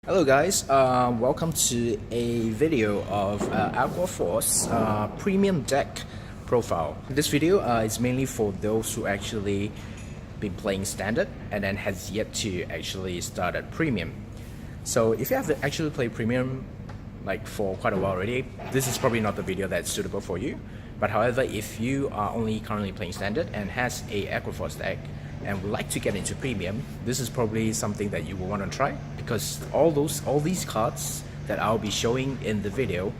Hello guys, welcome to a video of Aqua Force premium deck profile. This video is mainly for those who actually been playing standard and then has yet to actually start at premium. So if you have actually played premium like for quite a while already, this is probably not the video that's suitable for you. But however, if you are only currently playing standard and has a Aqua Force deck and would like to get into premium, this is probably something that you will want to try, because all these cards that I'll be showing in the video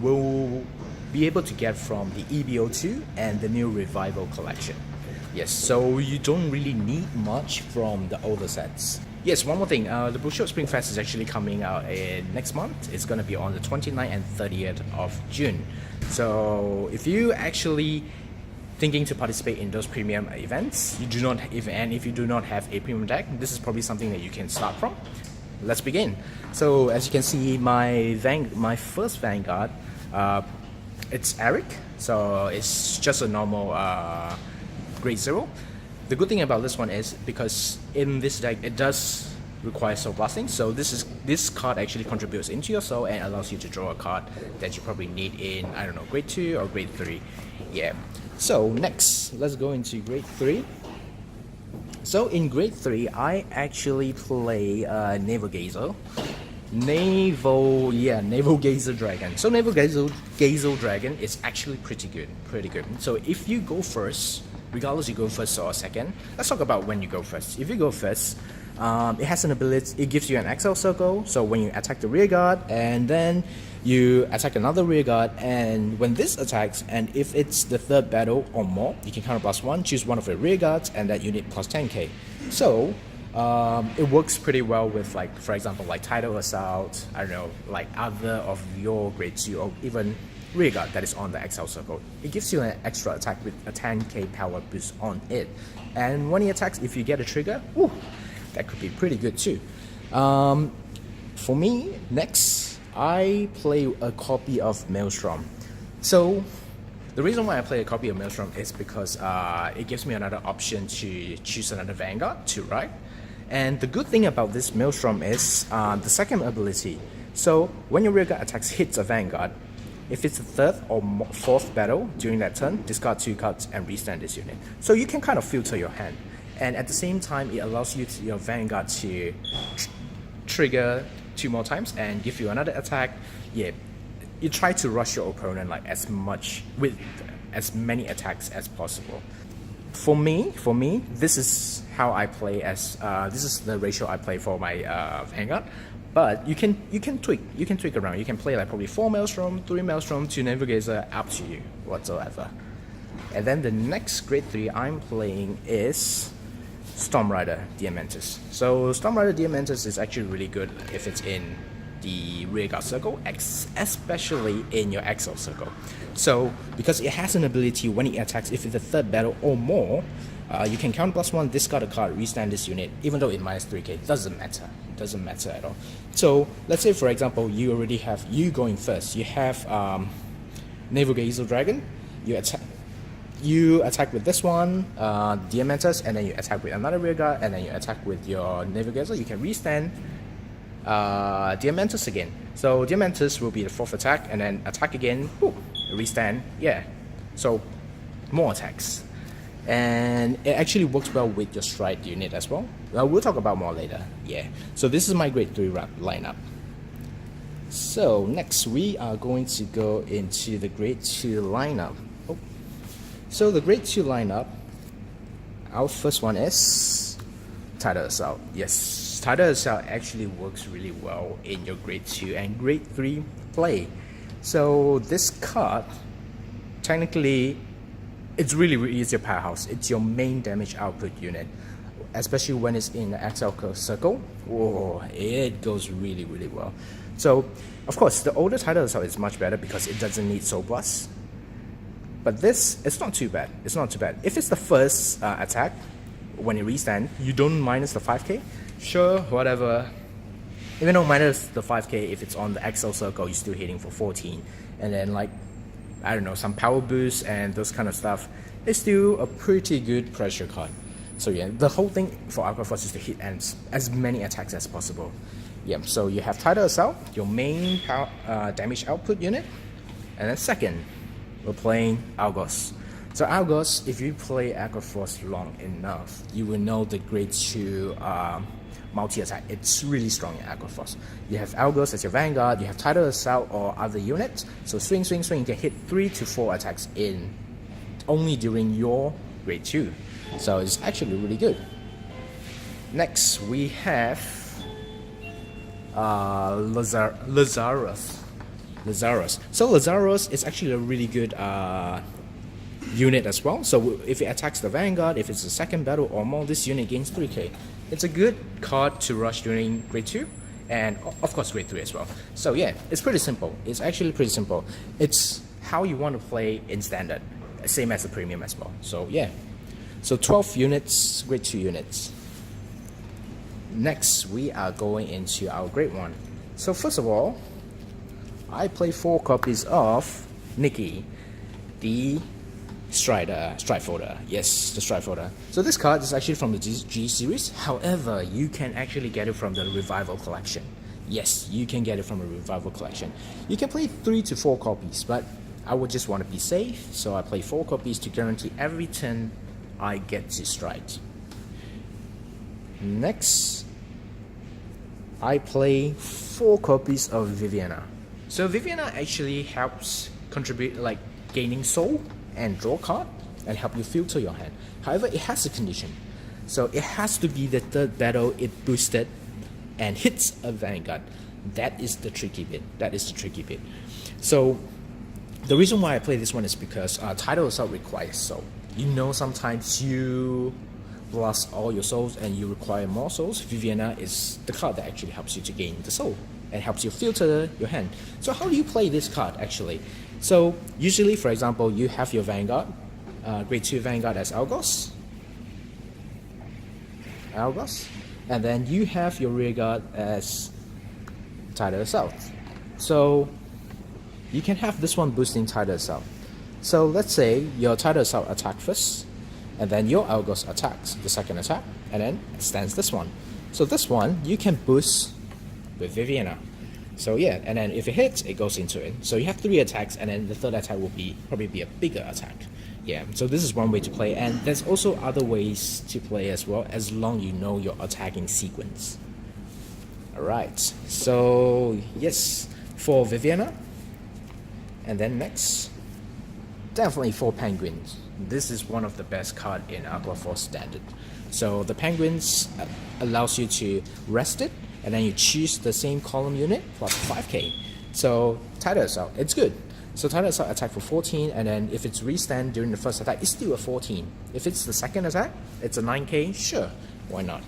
will be able to get from the EBO2 and the new Revival collection. Yes, so you don't really need much from the older sets. Yes, one more thing, the Bushel Spring Fest is actually coming out next month. It's going to be on the 29th and 30th of June. So if you actually thinking to participate in those premium events, if you do not have a premium deck, this is probably something that you can start from. Let's begin. So as you can see, my first Vanguard, it's Eric, so it's just a normal grade 0. The good thing about this one is because in this deck it does require soul blasting, so this card actually contributes into your soul and allows you to draw a card that you probably need in, I don't know, grade 2 or grade 3. Yeah. So next, let's go into grade 3. So in grade 3, I actually play Naval Gazer Dragon. So Naval Gazer Dragon is actually pretty good. So if you go first, regardless you go first or second, let's talk about when you go first. If you go first, it has an ability, it gives you an XL circle, so when you attack the rear guard and then you attack another rear guard, and when this attacks, and if it's the third battle or more, you can counter +1, choose one of your rear guards, and that unit plus 10k. So it works pretty well with, like, for example, like Tidal Assault, I don't know, like other of your grade 2 or even rear guard that is on the XL circle. It gives you an extra attack with a 10k power boost on it, and when he attacks, if you get a trigger, whew, that could be pretty good too. For me, next, I play a copy of Maelstrom. So the reason why I play a copy of Maelstrom is because it gives me another option to choose another Vanguard to ride. And the good thing about this Maelstrom is the second ability. So when your rear guard attacks hits a Vanguard, if it's the third or fourth battle during that turn, discard 2 cards and restand this unit. So you can kind of filter your hand. And at the same time, it allows your Vanguard to trigger 2 more times and give you another attack. Yeah, you try to rush your opponent like with as many attacks as possible. For me, this is how I play this is the ratio I play for my Vanguard. But you can tweak around. You can play like probably 4 Maelstrom, 3 Maelstrom, 2 Naval Gazer, up to you whatsoever. And then the next grade 3 I'm playing is Storm Rider Diamantis. So Storm Rider Diamantis is actually really good if it's in the rear guard circle, especially in your XL circle. So because it has an ability when it attacks, if it's the third battle or more, you can counter +1, discard a card, restand this unit, even though it minus 3k, doesn't matter at all. So let's say, for example, you already have, you first, you have Naval Gazer Dragon, you attack with this one, Diamantis, and then you attack with another rear guard, and then you attack with your Naval Gazer. You can restand Diamantis again. So Diamantis will be the 4th attack, and then attack again, whoo, restand, yeah. So more attacks. And it actually works well with your Stride unit as well. We'll talk about more later, yeah. So this is my grade 3 lineup. So next we are going to go into the grade 2 lineup. So the grade 2 lineup, our first one is Tidal Assault. Yes, Tidal Assault actually works really well in your grade 2 and grade 3 play. So this card, technically, it's really your powerhouse. It's your main damage output unit, especially when it's in the XL circle. Whoa, it goes really well. So of course, the older Tidal Assault is much better because it doesn't need Soul Blast. But this, it's not too bad. If it's the first attack, when you restand, you don't minus the 5k. Sure, whatever. Even though minus the 5k, if it's on the XL circle, you're still hitting for 14. And then, like, I don't know, some power boosts and those kind of stuff, it's still a pretty good pressure card. So yeah, the whole thing for Aqua Force is to hit as many attacks as possible. Yeah, so you have Tidal Assault, your main power, damage output unit, and then second, we're playing Algos. So Algos, if you play Aqua Force long enough, you will know the grade 2 multi-attack. It's really strong in Aqua Force. You have Algos as your vanguard, you have Tidal Assault or other units, so swing, swing, swing, you can hit 3 to 4 attacks in only during your grade 2. So it's actually really good. Next, we have Lazarus. So Lazarus is actually a really good unit as well. So if it attacks the vanguard, if it's a second battle or more, this unit gains 3k. It's a good card to rush during grade 2 and of course grade 3 as well. So yeah, it's pretty simple. It's actually pretty simple. It's how you want to play in standard, same as the premium as well. So yeah, so 12 units, grade 2 units. Next, we are going into our grade 1. So first of all, I play 4 copies of Nikki, the Stridefolder. Yes, the Stridefolder. So this card is actually from the G series. However, you can actually get it from the Revival collection. Yes, you can get it from a Revival collection. You can play 3 to 4 copies, but I would just want to be safe, so I play 4 copies to guarantee every turn I get to stride. Next, I play 4 copies of Viviana. So Viviana actually helps contribute like gaining soul and draw card and help you filter your hand. However, it has a condition. So it has to be the third battle it boosted and hits a vanguard. That is the tricky bit. So the reason why I play this one is because Tidal Assault requires soul. You know, sometimes you lost all your souls and you require more souls. Viviana is the card that actually helps you to gain the soul and helps you filter your hand. So how do you play this card actually? So usually, for example, you have your vanguard, grade 2 vanguard as Algos, and then you have your rear guard as Tidal Assault. So you can have this one boosting Tidal Assault. So let's say your Tidal Assault attack first, and then your Algos attacks the second attack, and then stands this one. So this one you can boost with Viviana. So yeah, and then if it hits, it goes into it. So you have 3 attacks, and then the third attack will probably be a bigger attack. Yeah, so this is one way to play, and there's also other ways to play as well, as long you know your attacking sequence. Alright, so yes, for Viviana. And then next, definitely for Penguins. This is one of the best cards in Aqua Force Standard. So the Penguins allows you to rest it, and then you choose the same column unit plus 5k. So Tidal Assault, it's good. So Tidal Assault attack for 14, and then if it's restand during the first attack, it's still a 14. If it's the second attack, it's a 9k, sure, why not?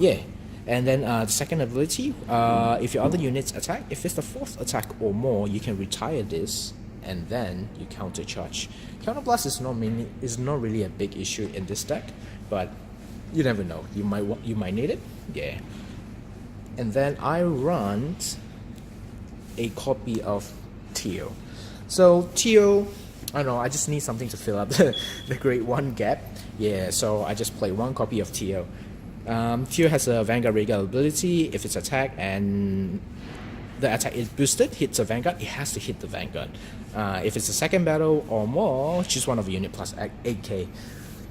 Yeah, and then the second ability, if your other units attack, if it's the 4th attack or more, you can retire this, and then you counter charge. Counter blast is not really a big issue in this deck, but you never know. You might need it. Yeah. And then I run a copy of Teo. So Teo, I don't know, I just need something to fill up the grade 1 gap. Yeah, so I just play 1 copy of Teo. Teo has a Vanguard Regal ability. If it's attack and the attack is boosted, hits a Vanguard, it has to hit the Vanguard. If it's a second battle or more, choose one of a unit plus 8k.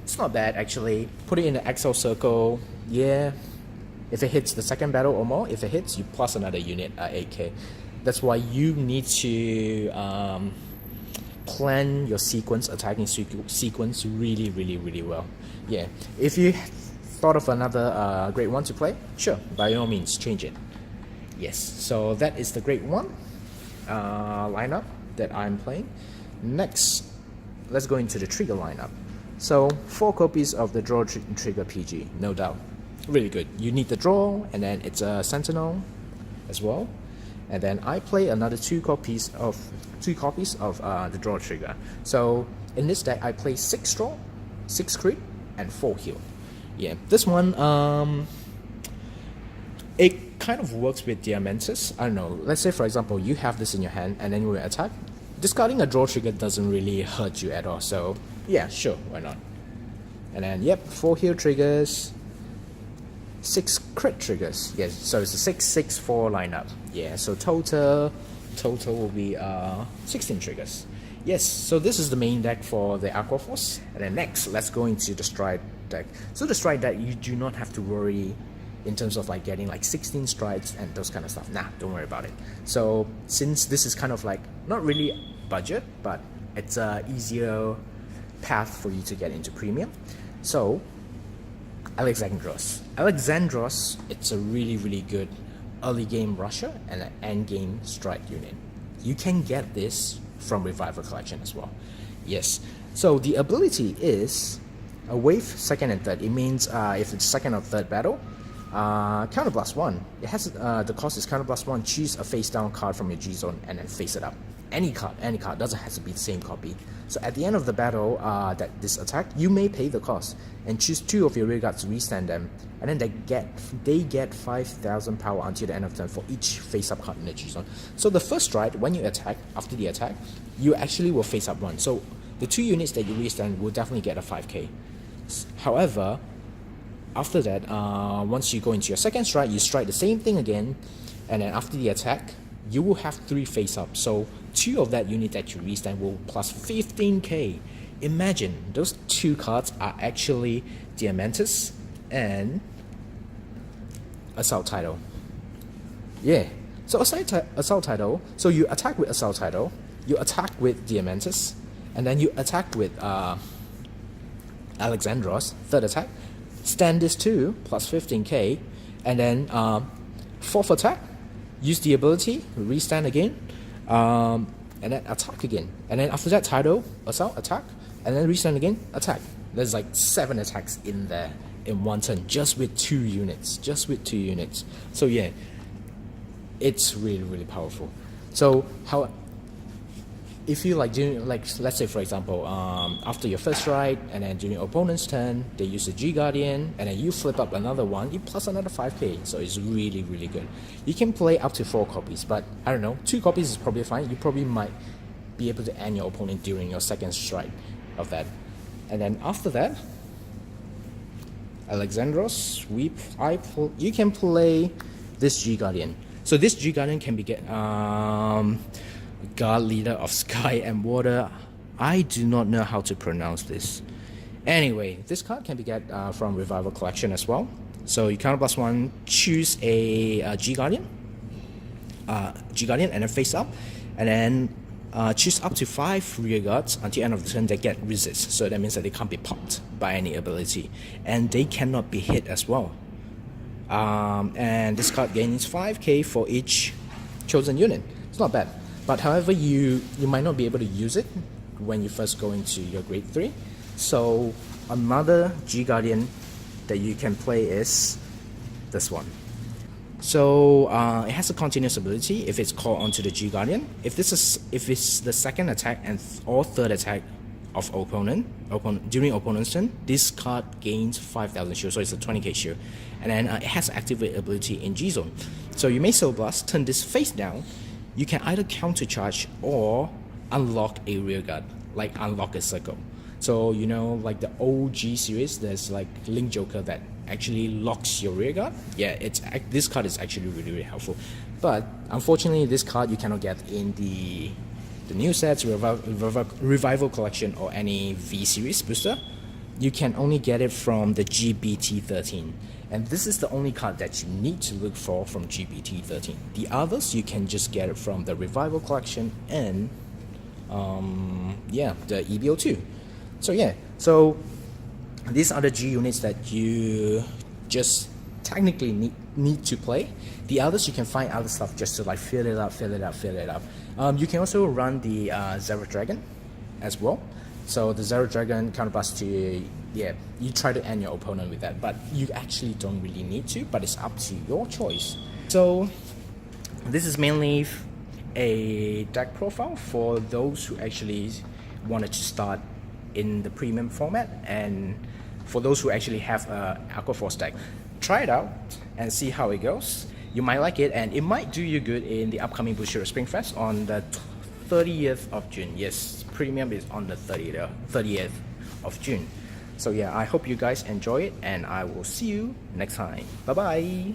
It's not bad actually. Put it in the Excel circle. Yeah. If it hits the second battle or more, if it hits, you plus another unit at 8k. That's why you need to plan your sequence, attacking sequence really well. Yeah. If you thought of another grade 1 to play, sure, by all means, change it. Yes, so that is the grade 1 lineup that I'm playing. Next, let's go into the trigger lineup. So 4 copies of the draw trigger PG, no doubt. Really good. You need the draw, and then it's a Sentinel as well. And then I play another 2 copies of the draw trigger. So in this deck, I play 6 draw, 6 crit, and 4 heal. Yeah, this one it kind of works with Diamantis. I don't know. Let's say for example you have this in your hand, and then you attack. Discarding a draw trigger doesn't really hurt you at all. So yeah, sure, why not? And then yep, 4 heal triggers. 6 crit triggers. Yes, so it's a 6-6-4 lineup. Yeah, so total will be 16 triggers. Yes, so this is the main deck for the Aqua Force. And then next, let's go into the Stride deck. So the Stride deck, you do not have to worry in terms of like getting like 16 strides and those kind of stuff. Nah, don't worry about it. So since this is kind of like not really budget, but it's a easier path for you to get into premium. So Alexandros, it's a really good early game rusher and an end game stride unit. You can get this from Revival Collection as well. Yes, so the ability is a wave second and third. It means if it's second or third battle, counter blast 1. It has the cost is counter blast 1. Choose a face down card from your G zone and then face it up. Any card doesn't have to be the same copy. So at the end of the battle, that this attack, you may pay the cost and choose 2 of your rear guards to restand them, and then they get 5,000 power until the end of turn for each face up card in the G zone. So the first stride, when you attack, after the attack, you actually will face up 1. So the 2 units that you restand will definitely get a 5k. However, after that, once you go into your second stride, you strike the same thing again, and then after the attack, you will have 3 face up. So 2 of that unit that you restand will plus 15k. Imagine those 2 cards are actually Diamantis and Assault Title. Yeah. So Assault Title. So you attack with Assault Title, you attack with Diamantis, and then you attack with Alexandros. Third attack. Stand this 2 plus 15k, and then 4th attack. Use the ability, restand again, and then attack again. And then after that, Title, Assault, attack, and then restand again, attack. There's like 7 attacks in there in one turn, just with 2 units. So yeah, it's really powerful. So if you like doing, like, let's say for example, after your first strike and then during your opponent's turn, they use the G Guardian, and then you flip up another one, you plus another 5k. So it's really good. You can play up to 4 copies, but I don't know, 2 copies is probably fine. You probably might be able to end your opponent during your second strike of that. And then after that, Alexandros, sweep. You can play this G Guardian. So this G Guardian can be God Leader of Sky and Water. I do not know how to pronounce this. Anyway, this card can be get from Revival Collection as well. So you counter plus 1, choose a G Guardian, and then face up, and then choose up to 5 rear guards until the end of the turn. They get resist, so that means that they can't be popped by any ability, and they cannot be hit as well. And this card gains 5k for each chosen unit. It's not bad. But however, you might not be able to use it when you first go into your grade 3. So another G Guardian that you can play is this one. So it has a continuous ability if it's called onto the G Guardian. If it's the second attack or third attack of opponent during opponent's turn, this card gains 5,000 shield, so it's a 20k shield. And then it has activate ability in G zone. So you may Soul Blast, turn this face down. You can either counter charge or unlock a rear guard, like unlock a circle. So you know, like the OG series, there's like Link Joker that actually locks your rear guard. Yeah, this card is actually really helpful. But unfortunately, this card you cannot get in the new sets, Revival Collection, or any V series booster. You can only get it from the GBT13. And this is the only card that you need to look for from GBT13. The others, you can just get it from the Revival Collection and the EBO2. So yeah, so these are the G units that you just technically need to play. The others, you can find other stuff just to like fill it up. You can also run the Zero Dragon as well. So the Zero Dragon counterblast to, you try to end your opponent with that, but you actually don't really need to, but it's up to your choice. So this is mainly a deck profile for those who actually wanted to start in the premium format, and for those who actually have a Aqua Force deck. Try it out and see how it goes. You might like it, and it might do you good in the upcoming Bushido Spring Fest on the 30th of June. Yes, premium is on the 30th of June. So yeah, I hope you guys enjoy it, and I will see you next time. Bye bye.